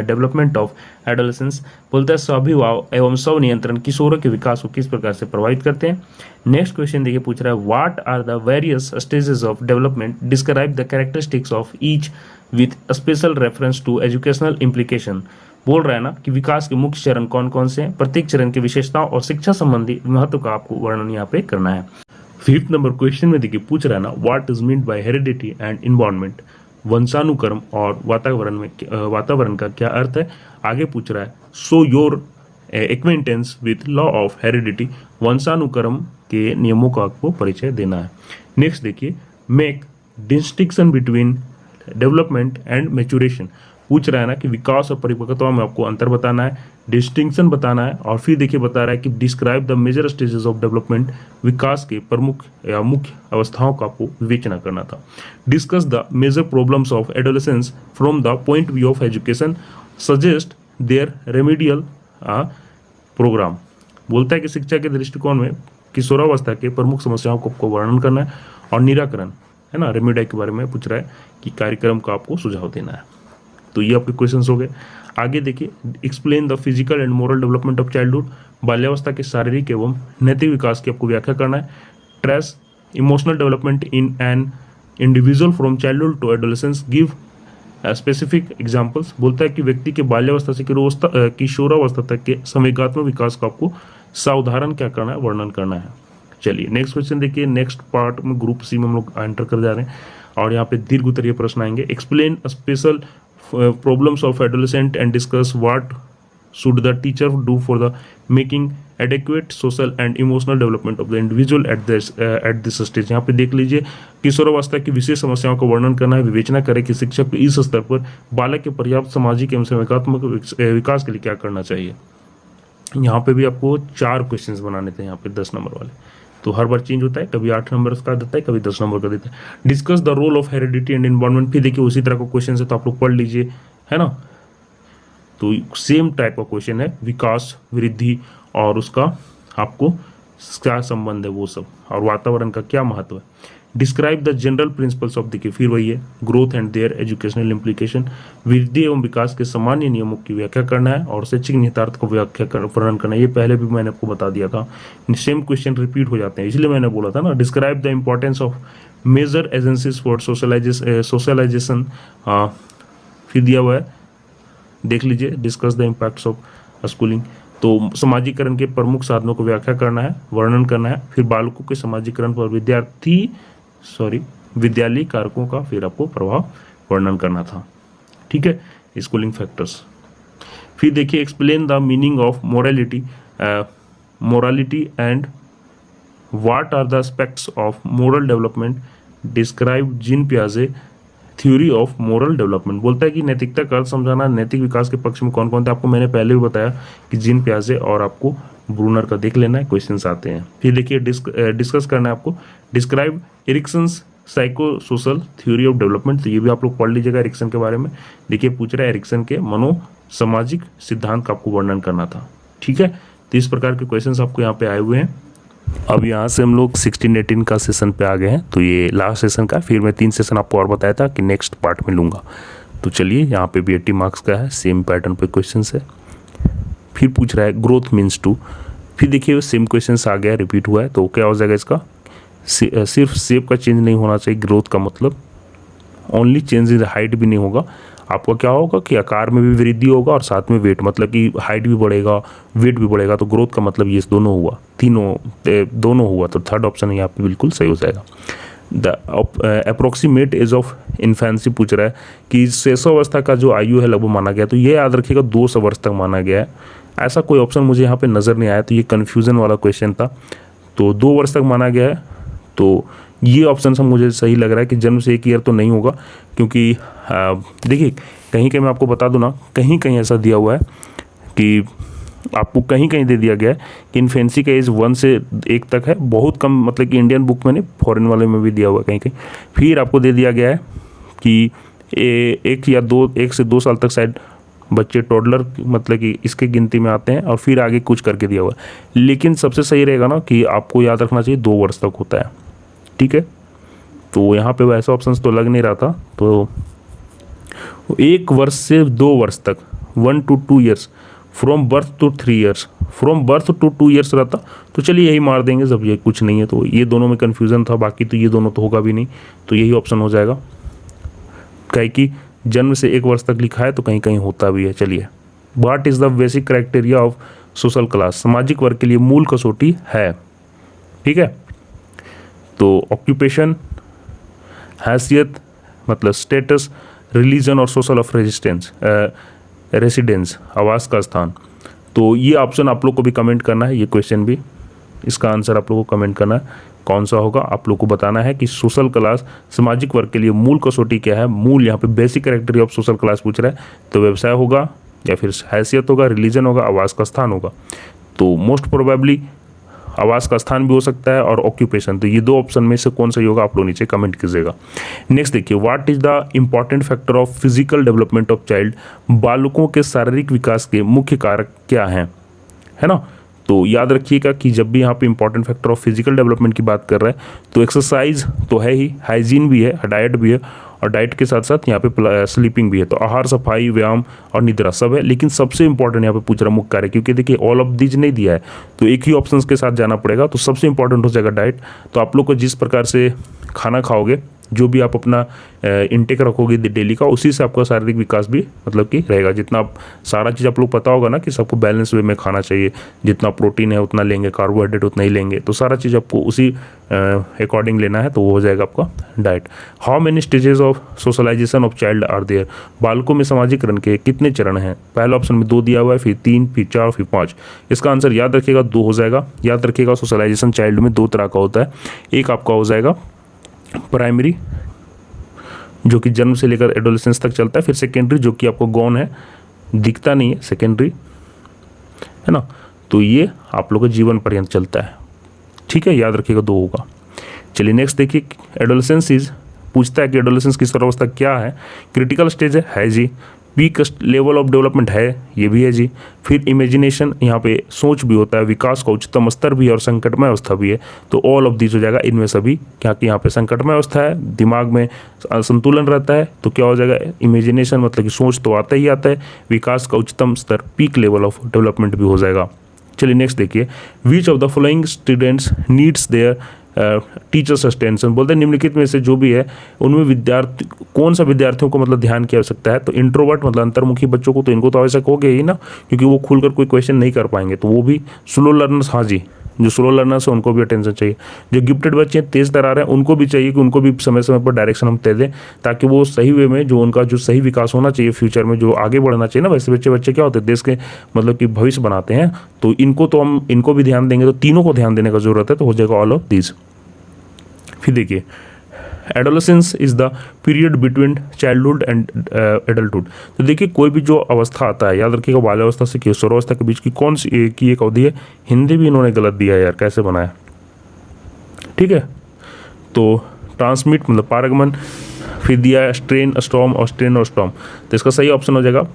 A: development of adolescence, बोलता है स्वाभिभाव एवं स्व नियंत्रण किशोरों के विकास को किस प्रकार से प्रभावित करते हैं। नेक्स्ट क्वेश्चन देखिए पूछ रहा है what are the various stages of development, describe the characteristics of each with special reference to educational implication. बोल रहा है ना कि विकास के मुख्य चरण कौन कौन से हैं, प्रत्येक चरण की विशेषताओं और शिक्षा संबंधी महत्व का आपको वर्णन यहाँ पे करना है। 5th नंबर क्वेश्चन में देखिए पूछ रहा है ना what is meant by heredity and environment, वंशानुक्रम और वातावरण का क्या अर्थ है। आगे पूछ रहा है so your acquaintance with law of heredity, वंशानुक्रम के नियमों का आपको परिचय देना है। नेक्स्ट देखिए make distinction between development and maturation, पूछ रहा है ना कि विकास और परिपक्वता में आपको अंतर बताना है, डिस्टिंक्शन बताना है, और फिर देखिए बता रहा है कि describe the major stages of development, विकास के प्रमुख या मुख्य अवस्थाओं का आपको विवेचना करना था। Discuss the major problems of adolescence from the point view of education, suggest their remedial programme, बोलता है कि शिक्षा के दृष्टिकोण में किशोरावस्था के प्रमुख समस्याओं को आपको वर्णन करना है और निराकरण, है ना, रेमेडी के बारे में पूछ रहा है कि कार्यक्रम का आपको सुझाव देना है। तो ये आपके क्वेश्चंस हो गए। आगे देखिए explain the physical and moral development of childhood, बाल्यावस्था के शारीरिक एवं नैतिक विकास की आपको व्याख्या करना है। Trace emotional development in an individual from childhood to adolescence, give specific examples, बोलता है कि व्यक्ति के बाल्यावस्था से किशोरावस्था तक के संवेगात्मक विकास को आपको सावधारण क्या करना है, वर्णन करना है। चलिए नेक्स्ट क्वेश्चन देखिए, नेक्स्ट पार्ट में ग्रुप सी में हम लोग एंटर कर जा रहे हैं और यहाँ पे दीर्घ उत्तरीय प्रश्न आएंगे। Explain special problems of adolescent and discuss what
B: should the teacher do for the making adequate social and emotional development of the individual at this stage. यहाँ पे देख लीजिए, किशोरावस्था की विशेष समस्याओं का वर्णन करना है, विवेचना करें कि शिक्षक को इस स्तर पर बालक के पर्याप्त सामाजिक एवं संवेगात्मक विकास के लिए क्या करना चाहिए। यहाँ पे भी आपको 4 क्वेश्चंस बनाने थे यहाँ पे 10 नंबर वाले, तो हर बार चेंज होता है, कभी 8 नंबर का देता है, कभी 10 नंबर का देता है। Discuss the role of heredity and environment, फिर देखिए उसी तरह का क्वेश्चन है, तो आप लोग पढ़ लीजिए, है ना। तो सेम टाइप का क्वेश्चन है, विकास, वृद्धि और उसका आपको क्या संबंध है वो सब, और वातावरण का क्या महत्व है। Describe the general principles of the, फिर वही है, growth and there educational implication, वृद्धि एवं विकास के सामान्य नियमों की व्याख्या करना है और शैक्षिक निहितार्थ को वर्णन करना है। ये पहले भी मैंने आपको बता दिया था, सेम क्वेश्चन रिपीट हो जाते हैं, इसलिए मैंने बोला था ना। Describe the importance of major agencies for socialization, फिर दिया हुआ है, देख लीजिए। Discuss the impacts of schooling, तो समाजीकरण के प्रमुख साधनों को व्याख्या करना है, वर्णन करना है। फिर बालकों के समाजीकरण पर विद्यालयी कारकों का फिर आपको प्रभाव वर्णन करना था, ठीक है, स्कूलिंग फैक्टर्स। फिर देखिए, explain the meaning of morality and what are the aspects of moral development, describe Jean पियाजे थ्योरी ऑफ मोरल डेवलपमेंट। बोलता है कि नैतिकता का अर्थ समझाना, नैतिक विकास के पक्ष में कौन कौन थे, आपको मैंने पहले भी बताया कि जीन पियाजे और आपको ब्रूनर का देख लेना है, क्वेश्चंस आते हैं। फिर देखिए, डिस्कस करना है आपको, describe Erikson's psycho social theory of development, तो ये भी आप लोग पढ़ लीजिएगा एरिक्सन के बारे में। देखिए पूछ रहा है एरिक्सन के मनो सामाजिक सिद्धांत का आपको वर्णन करना था, ठीक है। तो इस प्रकार के क्वेश्चंस आपको यहाँ पे आए हुए हैं।
A: अब यहाँ से हम लोग 16-18 का सेशन पे आ गए हैं, तो ये लास्ट सेशन का, फिर मैं 3 सेशन आपको और बताया था कि नेक्स्ट पार्ट में लूँगा। तो चलिए, यहाँ पे भी 80 मार्क्स का है, सेम पैटर्न पे क्वेश्चन है। फिर पूछ रहा है ग्रोथ मीन्स टू, फिर देखिए सेम क्वेश्चन आ गया, रिपीट हुआ है, तो क्या हो जाएगा इसका, सिर्फ शेप का चेंज नहीं होना चाहिए, ग्रोथ का मतलब ओनली चेंज इन हाइट भी नहीं होगा, आपका क्या होगा कि आकार में भी वृद्धि होगा और साथ में वेट, मतलब कि हाइट भी बढ़ेगा, वेट भी बढ़ेगा, तो ग्रोथ का मतलब ये दोनों हुआ, दोनों हुआ, तो थर्ड ऑप्शन यहाँ पे बिल्कुल सही हो जाएगा। The approximate age of infancy पूछ रहा है कि शैशवावस्था का जो आयु है लगभग माना गया, तो ये याद रखिएगा 200 वर्ष तक माना गया है। ऐसा कोई ऑप्शन मुझे यहाँ पे नज़र नहीं आया, तो ये कन्फ्यूज़न वाला क्वेश्चन था। तो 2 वर्ष तक माना गया है, तो ये ऑप्शन सब मुझे सही लग रहा है कि जन्म से 1 ईयर तो नहीं होगा, क्योंकि देखिए कहीं कहीं मैं आपको बता दूं ना, कहीं कहीं ऐसा दिया हुआ है कि आपको कहीं कहीं दे दिया गया है कि इन्फेंसी का एज 1 से 1 तक है, बहुत कम, मतलब कि इंडियन बुक में नहीं, फॉरेन वाले में भी दिया हुआ है कहीं कहीं। फिर आपको दे दिया गया है कि 1 से 2 साल तक शायद बच्चे टोडलर, मतलब कि इसके गिनती में आते हैं, और फिर आगे कुछ करके दिया हुआ है। लेकिन सबसे सही रहेगा ना कि आपको याद रखना चाहिए 2 वर्ष तक होता है, ठीक है। तो यहाँ पे वैसा ऑप्शन तो लग नहीं रहा था, तो 1 वर्ष से 2 वर्ष तक, 1 to 2 years, from birth to 3 years, from birth to 2 years रहता, तो चलिए यही मार देंगे, जब ये कुछ नहीं है तो ये दोनों में कन्फ्यूज़न था, बाकी तो ये दोनों तो होगा भी नहीं, तो यही ऑप्शन हो जाएगा, कहीं कि जन्म से 1 वर्ष तक लिखा है तो कहीं कहीं होता भी है। चलिए, what is the basic criteria of social class, सामाजिक वर्ग के लिए मूल कसौटी है, ठीक है। तो ऑक्यूपेशन, हैसियत मतलब स्टेटस, रिलीजन और सोशल ऑफ रेसिडेंस आवास का स्थान। तो ये ऑप्शन आप लोग को भी कमेंट करना है, ये क्वेश्चन भी, इसका आंसर आप लोग को कमेंट करना है कौन सा होगा। आप लोग को बताना है कि सोशल क्लास सामाजिक वर्ग के लिए मूल कसौटी क्या है। मूल यहाँ पे बेसिक कैरेक्टरी ऑफ सोशल क्लास पूछ रहा है, तो व्यवसाय होगा या फिर हैसियत होगा, रिलीजन होगा, आवास का स्थान होगा। तो मोस्ट प्रोबेबली आवास का स्थान भी हो सकता है और ऑक्यूपेशन, तो ये 2 ऑप्शन में से कौन सही होगा आप लोग नीचे कमेंट कीजिएगा। नेक्स्ट देखिए, what is the important factor of physical development of child, बालकों के शारीरिक विकास के मुख्य कारक क्या हैं, है ना। तो याद रखिएगा कि जब भी यहाँ पे important factor of physical development की बात कर रहे हैं तो एक्सरसाइज तो है ही, हाइजीन भी है, डाइट भी है, और डाइट के साथ साथ यहाँ पे स्लीपिंग भी है। तो आहार, सफाई, व्यायाम और निद्रा सब है, लेकिन सबसे इंपॉर्टेंट यहाँ पे पूछ रहा मुख्य कार्य, क्योंकि देखिए ऑल ऑफ दीज नहीं दिया है, तो एक ही ऑप्शन के साथ जाना पड़ेगा। तो सबसे इंपॉर्टेंट हो जाएगा डाइट। तो आप लोग को जिस प्रकार से खाना खाओगे
B: जो भी आप अपना इनटेक रखोगे डेली का, उसी से आपका शारीरिक विकास भी मतलब कि रहेगा। जितना आप सारा चीज़ आप लोग पता होगा ना कि सबको बैलेंस वे में खाना चाहिए, जितना प्रोटीन है उतना लेंगे, कार्बोहाइड्रेट उतना ही लेंगे, तो सारा चीज़ आपको उसी अकॉर्डिंग लेना है, तो वो हो जाएगा आपका diet. How many stages of socialization of child are there, बालकों में सामाजिकरण के कितने चरण हैं? पहले ऑप्शन में 2 दिया हुआ है, फिर 3, फिर 4, फिर 5। इसका आंसर याद रखिएगा 2 हो जाएगा। याद रखिएगा सोशलाइजेशन चाइल्ड में 2 तरह का होता है। एक आपका हो जाएगा प्राइमरी, जो कि जन्म से लेकर एडोलेसेंस तक चलता है, फिर सेकेंडरी जो कि आपको गौन है, दिखता नहीं है, सेकेंडरी है ना, तो ये आप लोगों के जीवन पर्यंत चलता है। ठीक है, याद रखिएगा 2 होगा। चलिए नेक्स्ट देखिए, एडोलेसेंस इज, पूछता है कि एडोलेसेंस की अवस्था क्या है? क्रिटिकल स्टेज है जी। पीक लेवल ऑफ डेवलपमेंट है, ये भी है जी। फिर इमेजिनेशन, यहाँ पे सोच भी होता है, विकास का उच्चतम स्तर भी है और संकटमय अवस्था भी है, तो ऑल ऑफ दिस हो जाएगा इनमें सभी। क्या कि यहाँ पे संकटमय अवस्था है, दिमाग में संतुलन रहता है, तो क्या हो जाएगा इमेजिनेशन, मतलब कि सोच तो आता ही आता है। विकास का उच्चतम स्तर, पीक लेवल ऑफ डेवलपमेंट भी हो जाएगा। चलिए नेक्स्ट देखिए, विच of the following students needs there teachers attention, बोलते हैं निम्नलिखित में से जो भी है उनमें विद्यार्थी, कौन सा विद्यार्थियों को मतलब ध्यान की आवश्यकता है? तो इंट्रोवर्ट मतलब अंतर्मुखी बच्चों को तो इनको तो आवश्यक हो गया ही ना, क्योंकि वो खुलकर कोई क्वेश्चन नहीं कर पाएंगे, तो वो भी स्लो लर्नर्स, हाँ जी, जो स्लो लर्नर्स है उनको भी अटेंशन चाहिए। जो गिफ्टेड बच्चे हैं, तेज तरार हैं, उनको भी चाहिए कि उनको भी समय समय पर डायरेक्शन हम दे दें, ताकि वो सही वे में, जो उनका जो सही विकास होना चाहिए फ्यूचर में, जो आगे बढ़ना चाहिए ना, वैसे बच्चे क्या होते हैं, देश के मतलब कि भविष्य बनाते हैं, तो इनको तो हम इनको भी ध्यान देंगे, तो तीनों को ध्यान देने का जरूरत है, तो हो जाएगा ऑल ऑफ दिस। फिर देखिए, adolescence is the period between childhood and adulthood. तो देखिए कोई भी जो अवस्था आता है, याद रखिएगा बाल्यावस्था से किशोरावस्था के बीच की कौन सी की एक अवधि है। हिंदी भी इन्होंने गलत दिया है यार, कैसे बनाया, ठीक है। तो ट्रांसमिट मतलब पारगमन, फिर दिया है स्ट्रेन स्टॉर्म और स्ट्रेन और स्टॉर्म, तो इसका सही ऑप्शन हो जाएगा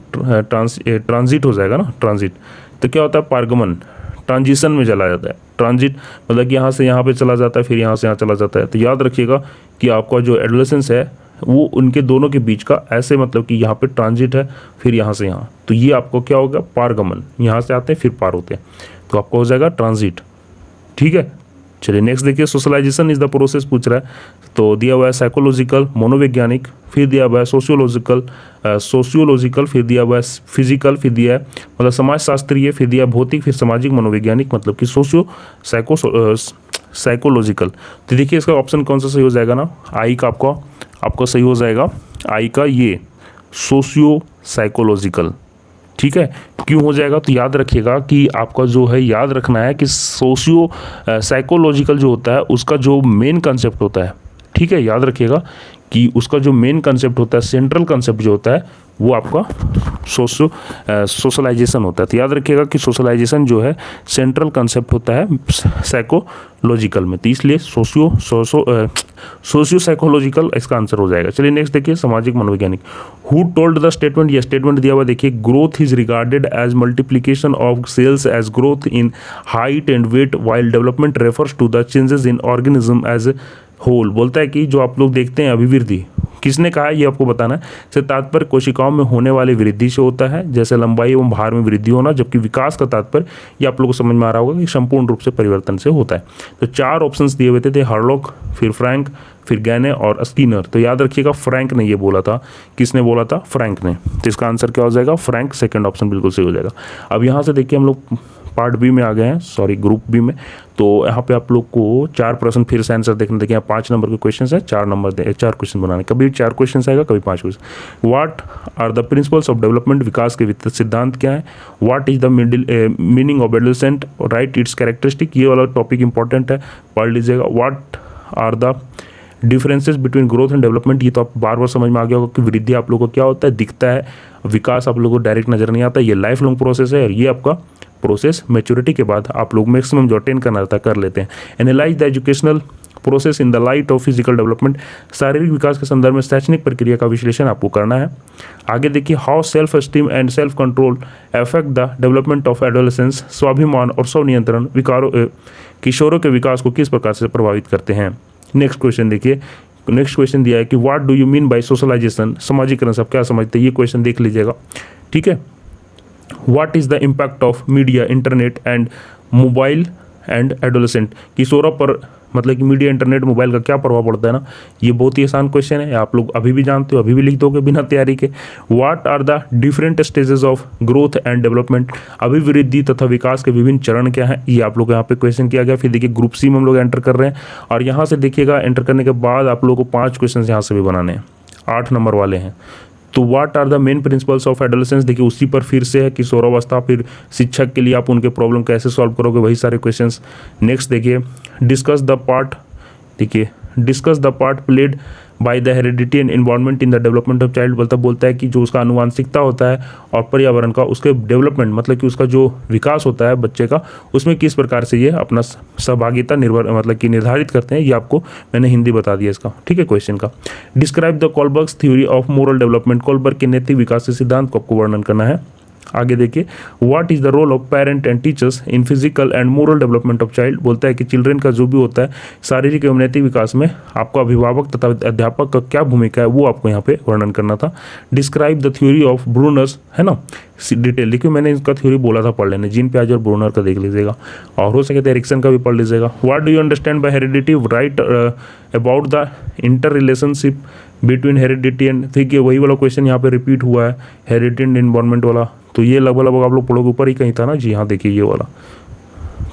B: ट्रांजिट हो जाएगा ना, ट्रांजिट। तो क्या होता है पारगमन, ट्रांजिशन में चला जाता है। ट्रांजिट मतलब कि यहाँ से यहाँ पे चला जाता है, फिर यहाँ से यहाँ चला जाता है। तो याद रखिएगा कि आपका जो एडोलेसेंस है वो उनके दोनों के बीच का, ऐसे मतलब कि यहाँ पे ट्रांजिट है, फिर यहाँ से यहाँ, तो ये आपको क्या होगा पारगमन, यहाँ से आते हैं फिर पार होते हैं, तो आपको हो जाएगा ट्रांजिट। ठीक है, चलिए नेक्स्ट देखिए, सोशलाइजेशन इज द प्रोसेस पूछ रहा है, तो दिया हुआ है साइकोलॉजिकल, मनोवैज्ञानिक, फिर दिया हुआ है सोशियोलॉजिकल, फिर दिया हुआ है फिजिकल, फिर दिया है मतलब समाज शास्त्रीय, फिर दिया भौतिक, फिर सामाजिक मनोवैज्ञानिक, मतलब कि साइकोलॉजिकल। तो देखिए इसका ऑप्शन कौन सा सही हो जाएगा ना, आई का आपका सही हो जाएगा, आई का ये सोशियो साइकोलॉजिकल। ठीक है, क्यों हो जाएगा, तो याद रखिएगा कि आपका जो है याद रखना है कि सोशियो साइकोलॉजिकल जो होता है उसका जो मेन कंसेप्ट होता है, ठीक है, याद रखिएगा कि उसका जो मेन कंसेप्ट होता है, सेंट्रल कंसेप्ट जो होता है वो आपका सोशलाइजेशन होता है। तो याद रखिएगा कि सोशलाइजेशन जो है सेंट्रल कंसेप्ट होता है साइकोलॉजिकल में, तो इसलिए सोशियो साइकोलॉजिकल इसका आंसर हो जाएगा। चलिए नेक्स्ट देखिए, सामाजिक मनोवैज्ञानिक। हु टोल्ड द स्टेटमेंट, यह स्टेटमेंट दिया हुआ देखिए, growth is regarded as multiplication of cells as growth in height and weight while development refers to the changes in organism as whole. बोलता है कि जो आप लोग देखते हैं अभिवृद्धि, किसने कहा है ये आपको बताना है। से तात्पर्य कोशिकाओं में होने वाली वृद्धि से होता है, जैसे लंबाई एवं भार में वृद्धि होना, जबकि विकास का तात्पर्य ये आप लोगों को समझ में आ रहा होगा कि संपूर्ण रूप से परिवर्तन से होता है। तो 4 ऑप्शंस दिए हुए थे, हर्लॉक, फिर फ्रैंक, फिर गैने और स्किनर। तो याद रखिएगा फ्रैंक ने ये बोला था, किसने बोला था, फ्रैंक ने। तो इसका आंसर क्या हो जाएगा, फ्रैंक, सेकंड ऑप्शन बिल्कुल सही हो जाएगा। अब यहाँ से देखिए हम लोग पार्ट बी में आ गए हैं, सॉरी ग्रुप बी में। तो यहाँ पे आप लोग को 4 प्रश्न फिर से आंसर देखने, देखिए 5 नंबर के क्वेश्चन है, 4 क्वेश्चन बनाने, कभी 4 क्वेश्चन आएगा, कभी 5 question. What are the principles of development, विकास के वित्त सिद्धांत क्या है। What is the meaning of adolescent, write its characteristic, ये वाला टॉपिक इंपॉर्टेंट है, पढ़ लीजिएगा। What are the differences between growth and development, ये तो आप बार बार समझ में आ गया होगा कि वृद्धि आप लोगों को क्या होता है, दिखता है, विकास आप लोगों को डायरेक्ट नजर नहीं आता, ये लाइफ लॉन्ग प्रोसेस है, और ये आपका प्रोसेस मैच्योरिटी के बाद आप लोग मैक्सिमम जो अटेन करना रहता है कर लेते हैं। Analyse the educational process in the light of physical development, शारीरिक विकास के संदर्भ में शैक्षणिक प्रक्रिया का विश्लेषण आपको करना है। आगे देखिए, how self esteem and self control affect the development of adolescence, स्वाभिमान और स्वनियंत्रण विकारों किशोरों के विकास को किस प्रकार से प्रभावित करते हैं। नेक्स्ट क्वेश्चन देखिए, नेक्स्ट क्वेश्चन दिया है कि what do you mean by socialization, समाजीकरण सब क्या समझते हैं, ये क्वेश्चन देख लीजिएगा। ठीक है, what is the impact of media, internet and mobile and adolescent, किशोरों पर मतलब कि मीडिया, इंटरनेट, मोबाइल का क्या प्रभाव पड़ता है ना, ये बहुत ही आसान क्वेश्चन है, आप लोग अभी भी जानते हो, अभी भी लिख दोगे बिना तैयारी के। What are the different stages of growth and development, अभिवृद्धि तथा विकास के विभिन्न चरण क्या हैं, ये आप लोग यहाँ पे क्वेश्चन किया गया। फिर देखिए ग्रुप सी में हम लोग एंटर कर रहे हैं, और यहाँ से देखिएगा एंटर करने के बाद आप लोगों को 5 क्वेश्चन यहाँ से भी बनाने हैं, 8 नंबर वाले हैं। तो what are the main principles of adolescence, देखिए उसी पर फिर से है, किशोरावस्था, फिर शिक्षक के लिए आप उनके प्रॉब्लम कैसे सॉल्व करोगे, वही सारे क्वेश्चंस। नेक्स्ट देखिए डिस्कस द पार्ट, देखिए discuss the part played by the heredity and environment in the development of child, बोलता है कि जो उसका आनुवांशिकता होता है और पर्यावरण का उसके डेवलपमेंट, मतलब कि उसका जो विकास होता है बच्चे का, उसमें किस प्रकार से ये अपना सहभागिता मतलब कि निर्धारित करते हैं, ये आपको मैंने हिंदी बता दिया इसका, ठीक है क्वेश्चन का। Describe the Kohlberg's theory of moral development, Kohlberg के नैतिक विकास के सिद्धांत को आपको वर्णन करना है। आगे देखिए what is the role of parent and teachers in physical and moral development of child, बोलता है कि चिल्ड्रन का जो भी होता है शारीरिक एवं नैतिक विकास में आपका अभिभावक तथा अध्यापक का क्या भूमिका है, वो आपको यहाँ पे वर्णन करना था। Describe the theory of Brunner's, है ना, डिटेल देखिए, मैंने इसका थ्योरी बोला था पढ़ लेने, जीन पियाजे और ब्रूनर का देख लीजिएगा, और हो सके तो एरिक्सन का भी पढ़ लीजिएगा। What do you understand by heredity, right about the inter relationship between heredity and, ठीक है वही वाला क्वेश्चन यहाँ पे रिपीट हुआ है, हेरिडिटी एंड इन्वायरमेंट वाला, तो ये लगभग आप लोग पढ़ोगे ऊपर ही कहीं था ना जी, हाँ देखिए ये वाला,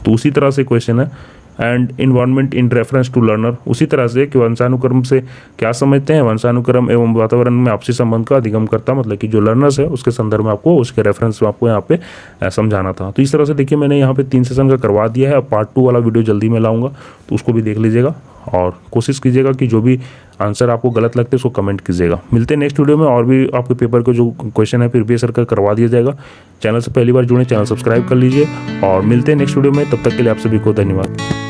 B: तो उसी तरह से क्वेश्चन है। And environment in reference to learner, उसी तरह से कि वंशानुक्रम से क्या समझते हैं, वंशानुक्रम एवं वातावरण में आपसी संबंध का अधिगम करता, मतलब कि जो लर्नर्स है उसके संदर्भ में आपको, उसके रेफरेंस में आपको यहाँ पे समझाना था। तो इस तरह से देखिए मैंने यहाँ पे 3 सेशन का करवा दिया है, अब पार्ट 2 वाला वीडियो जल्दी में लाऊंगा, तो उसको भी देख लीजिएगा और कोशिश कीजिएगा कि जो भी आंसर आपको गलत लगते हैं उसको कमेंट कीजिएगा। मिलते हैं नेक्स्ट वीडियो में, और भी आपके पेपर के जो क्वेश्चन है प्रीवियस ईयर का करवा दिया जाएगा। चैनल से पहली बार जुड़े, चैनल सब्सक्राइब कर लीजिए, और मिलते हैं नेक्स्ट वीडियो में, तब तक के लिए आप सभी को धन्यवाद।